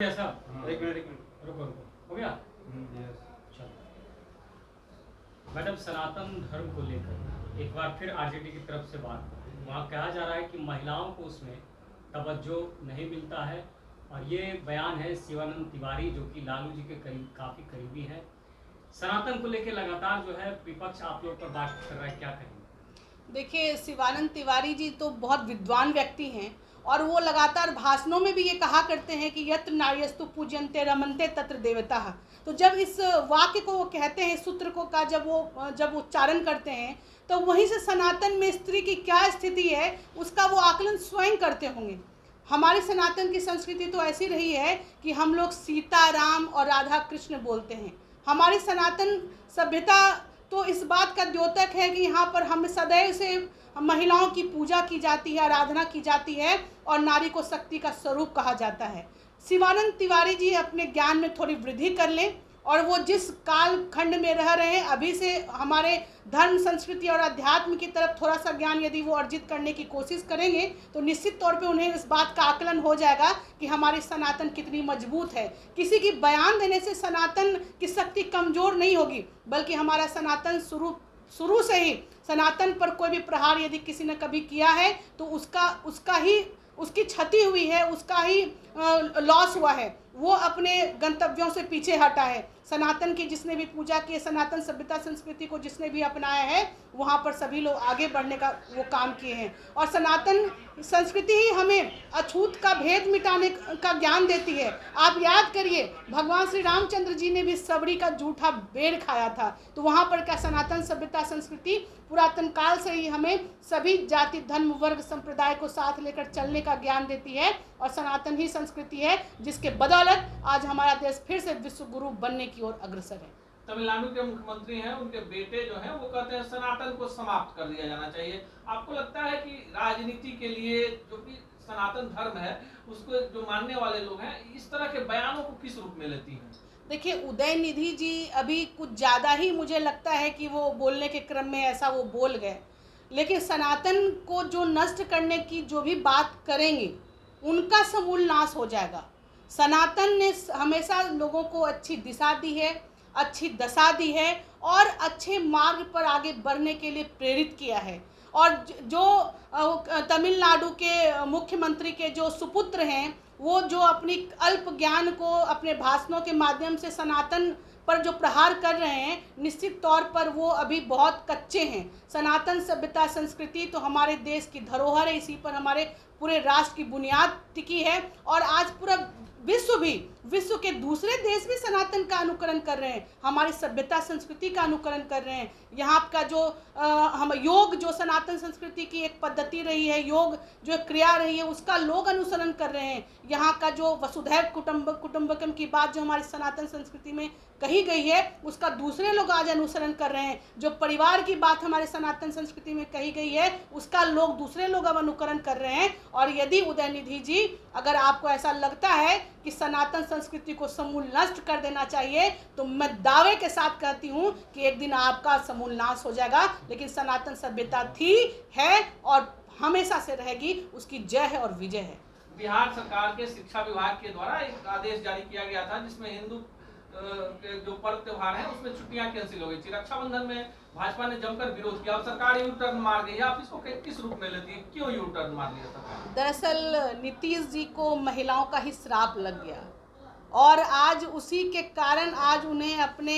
ऐसा एक मिनट रुको रुको हो गया। चलो मैडम, सनातन धर्म को लेकर एक बार फिर आरजेडी की तरफ से बात कर रही है। वहाँ कहा जा रहा है कि महिलाओं को उसमें तवज्जो नहीं मिलता है, और ये बयान है शिवानंद तिवारी जो कि लालू जी के करीब काफ़ी करीबी है। सनातन को लेकर लगातार जो है विपक्ष आप लोग पर बात कर रहा है, क्या कहेंगे? देखिए, शिवानंद तिवारी जी तो बहुत विद्वान व्यक्ति हैं और वो लगातार भाषणों में भी ये कहा करते हैं कि यत्र नार्यस्तु पूज्यन्ते रमन्ते तत्र देवताः। तो जब इस वाक्य को वो कहते हैं, सूत्र को का जब उच्चारण करते हैं, तो वहीं से सनातन में स्त्री की क्या स्थिति है उसका वो आकलन स्वयं करते होंगे। हमारी सनातन की संस्कृति तो ऐसी रही है कि हम लोग सीता राम और राधा कृष्ण बोलते हैं। हमारी सनातन सभ्यता तो इस बात का द्योतक है कि यहाँ पर हम सदैव से महिलाओं की पूजा की जाती है, आराधना की जाती है और नारी को शक्ति का स्वरूप कहा जाता है। शिवानंद तिवारी जी अपने ज्ञान में थोड़ी वृद्धि कर लें और वो जिस काल खंड में रह रहे हैं, अभी से हमारे धर्म संस्कृति और अध्यात्म की तरफ थोड़ा सा ज्ञान यदि वो अर्जित करने की कोशिश करेंगे तो निश्चित तौर पे उन्हें इस बात का आकलन हो जाएगा कि हमारी सनातन कितनी मजबूत है। किसी की बयान देने से सनातन की शक्ति कमज़ोर नहीं होगी, बल्कि हमारा सनातन शुरू से ही सनातन पर कोई भी प्रहार यदि किसी ने कभी किया है तो उसकी क्षति हुई है, उसका ही लॉस हुआ है। वो अपने गंतव्यों से पीछे हटा है। सनातन की जिसने भी पूजा की है, सनातन सभ्यता संस्कृति को जिसने भी अपनाया है, वहाँ पर सभी लोग आगे बढ़ने का वो काम किए हैं। और सनातन संस्कृति ही हमें अछूत का भेद मिटाने का ज्ञान देती है। आप याद करिए, भगवान श्री रामचंद्र जी ने भी सबरी का जूठा बेर खाया था। तो वहाँ पर क्या सनातन सभ्यता संस्कृति पुरातन काल से ही हमें सभी जाति धर्म वर्ग संप्रदाय को साथ लेकर चलने का ज्ञान देती है, और सनातन ही संस्कृति है जिसके बदौलत आज हमारा देश फिर से विश्व गुरु बनने की ओर अग्रसर है। तमिलनाडु के मुख्यमंत्री हैं, उनके बेटे जो हैं वो कहते हैं सनातन को समाप्त कर दिया जाना चाहिए। आपको लगता है कि राजनीति के लिए जो कि सनातन धर्म है उसको जो मानने वाले लोग हैं इस तरह के बयानों को किस रूप में लेती हैं? देखिए, उदयनिधि जी अभी कुछ ज़्यादा ही मुझे लगता है कि वो बोलने के क्रम में ऐसा वो बोल गए, लेकिन सनातन को जो नष्ट करने की जो भी बात करेंगे उनका समूल नाश हो जाएगा। सनातन ने हमेशा लोगों को अच्छी दिशा दी है, अच्छी दशा दी है और अच्छे मार्ग पर आगे बढ़ने के लिए प्रेरित किया है। और जो तमिलनाडु के मुख्यमंत्री के जो सुपुत्र हैं, वो जो अपनी अल्प ज्ञान को अपने भाषणों के माध्यम से सनातन पर जो प्रहार कर रहे हैं, निश्चित तौर पर वो अभी बहुत कच्चे हैं। सनातन सभ्यता संस्कृति तो हमारे देश की धरोहर है, इसी पर हमारे पूरे राष्ट्र की बुनियाद टिकी है। और आज पूरा विश्व के दूसरे देश भी सनातन का अनुकरण कर रहे हैं, हमारी सभ्यता संस्कृति का अनुकरण कर रहे हैं। यहाँ का जो हम योग जो सनातन संस्कृति की एक पद्धति रही है, योग जो क्रिया रही है, उसका लोग अनुसरण कर रहे हैं। यहाँ का जो वसुधैव कुटुंबकम की बात जो हमारी सनातन संस्कृति में कही गई है, उसका दूसरे लोग आज अनुसरण कर रहे हैं। जो परिवार की बात हमारे सनातन संस्कृति में कही गई है, उसका दूसरे लोग अब अनुकरण कर रहे हैं। और यदि उदयनिधि जी, अगर आपको ऐसा लगता है कि सनातन संस्कृति को समूल नष्ट कर देना चाहिए, तो मैं दावे के साथ कहती हूँ कि एक दिन आपका समूल नाश हो जाएगा। लेकिन सनातन सभ्यता थी, है और हमेशा से रहेगी, उसकी जय है और विजय है। बिहार सरकार के शिक्षा विभाग के द्वारा एक आदेश जारी किया गया था जिसमें हिंदू के जो पर्व त्योहार हैं उसमें छुट्टियां कैंसिल हो गई थी। रक्षाबंधन में भाजपा ने जमकर विरोध किया, अब सरकार यू टर्न मार गई है। आप इसको किस रूप में लेती है, क्यों यू टर्न मार दिया सरकार? दरअसल नीतीश जी को महिलाओं का ही श्राप लग गया और आज उसी के कारण आज उन्हें अपने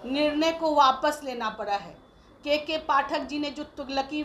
निर्णय को वापस लेना पड़ा है। के पाठक जी ने जो तुगलकी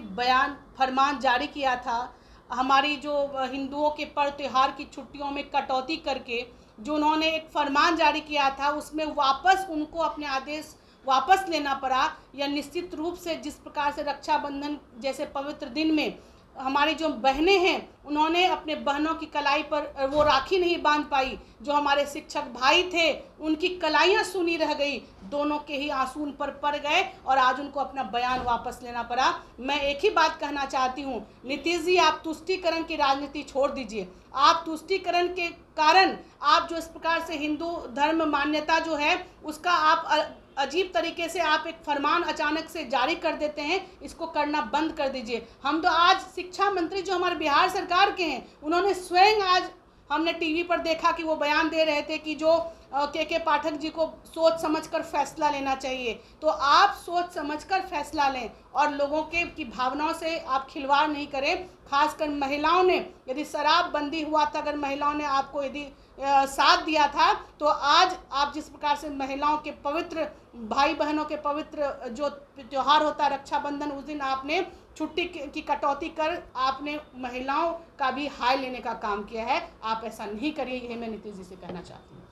फरमान जारी किया था, हमारी जो हिंदुओं के पर्व त्योहार की छुट्टियों में कटौती करके जो उन्होंने एक फरमान जारी किया था, उसमें वापस उनको अपने आदेश वापस लेना पड़ा। या निश्चित रूप से जिस प्रकार से रक्षाबंधन जैसे पवित्र दिन में हमारी जो बहनें हैं, उन्होंने अपने बहनों की कलाई पर वो राखी नहीं बांध पाई, जो हमारे शिक्षक भाई थे उनकी कलाइयाँ सूनी रह गई, दोनों के ही आंसू उन पर पड़ गए और आज उनको अपना बयान वापस लेना पड़ा। मैं एक ही बात कहना चाहती हूँ, नीतीश जी, आप तुष्टीकरण की राजनीति छोड़ दीजिए। आप तुष्टीकरण के कारण आप जो इस प्रकार से हिंदू धर्म मान्यता जो है उसका आप अजीब तरीके से आप एक फरमान अचानक से जारी कर देते हैं, इसको करना बंद कर दीजिए। हम तो आज शिक्षा मंत्री जो हमारे बिहार सरकार के हैं, उन्होंने स्वयं आज हमने टीवी पर देखा कि वो बयान दे रहे थे कि जो के पाठक जी को सोच समझकर फैसला लेना चाहिए। तो आप सोच समझकर फैसला लें और लोगों की भावनाओं से आप खिलवाड़ नहीं करें। खासकर महिलाओं ने, यदि शराबबंदी हुआ था, अगर महिलाओं ने आपको यदि साथ दिया था, तो आज आप जिस प्रकार से महिलाओं के पवित्र, भाई बहनों के पवित्र जो त्यौहार होता है रक्षाबंधन, उस दिन आपने छुट्टी की कटौती कर आपने महिलाओं का भी हाय लेने का काम किया है। आप ऐसा नहीं करिए, यही मैं नीतीश जी से कहना चाहती हूँ।